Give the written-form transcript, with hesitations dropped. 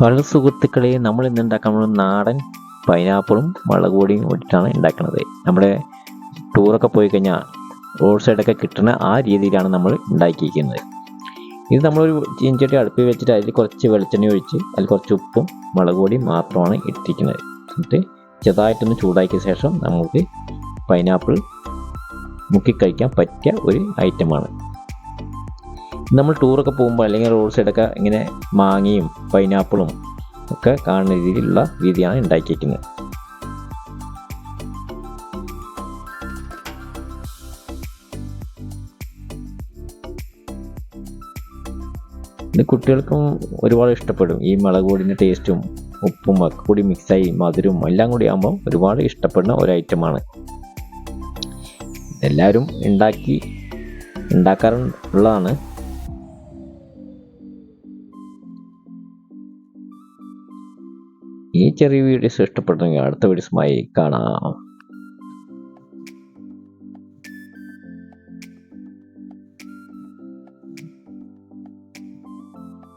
വളരെ സുഹൃത്തുക്കളെ, നമ്മൾ ഇന്ന് ഉണ്ടാക്കാൻ പോകുന്നത് നാടൻ പൈനാപ്പിളും മുളക് പൊടിയും ഇട്ടിട്ടാണ് ഉണ്ടാക്കുന്നത്. നമ്മുടെ ടൂറൊക്കെ പോയി കഴിഞ്ഞാൽ റോഡ് സൈഡൊക്കെ കിട്ടുന്ന ആ രീതിയിലാണ് നമ്മൾ ഉണ്ടാക്കിയിരിക്കുന്നത്. ഇത് നമ്മളൊരു ചീഞ്ചട്ടി അടുപ്പിൽ വെച്ചിട്ട് അതിൽ കുറച്ച് വെളിച്ചെണ്ണ ഒഴിച്ച് അതിൽ കുറച്ച് ഉപ്പും മുളക് പൊടിയും മാത്രമാണ് ഇട്ടിരിക്കുന്നത്. എന്നിട്ട് ചെറുതായിട്ടൊന്ന് ചൂടാക്കിയ ശേഷം നമുക്ക് പൈനാപ്പിൾ മുക്കി കഴിക്കാൻ പറ്റിയ ഒരു ഐറ്റമാണ്. നമ്മൾ ടൂറൊക്കെ പോകുമ്പോൾ അല്ലെങ്കിൽ റോഡ് സൈഡൊക്കെ ഇങ്ങനെ മാങ്ങയും പൈനാപ്പിളും ഒക്കെ കാണുന്ന രീതിയിലുള്ള രീതിയാണ് ഉണ്ടാക്കിയിരിക്കുന്നത്. ഇത് കുട്ടികൾക്കും ഒരുപാട് ഇഷ്ടപ്പെടും. ഈ മുളക് പൊടിൻ്റെ ടേസ്റ്റും ഉപ്പും ഒക്കെ കൂടി മിക്സായി മധുരവും എല്ലാം കൂടി ആകുമ്പോൾ ഒരുപാട് ഇഷ്ടപ്പെടുന്ന ഒരു ഐറ്റമാണ്. എല്ലാവരും ഉണ്ടാക്കാറുള്ളതാണ്. ഈ ചെറിയ വീഡിയോസ് ഇഷ്ടപ്പെട്ടെങ്കിൽ അടുത്ത വീഡിയോസുമായി കാണാം.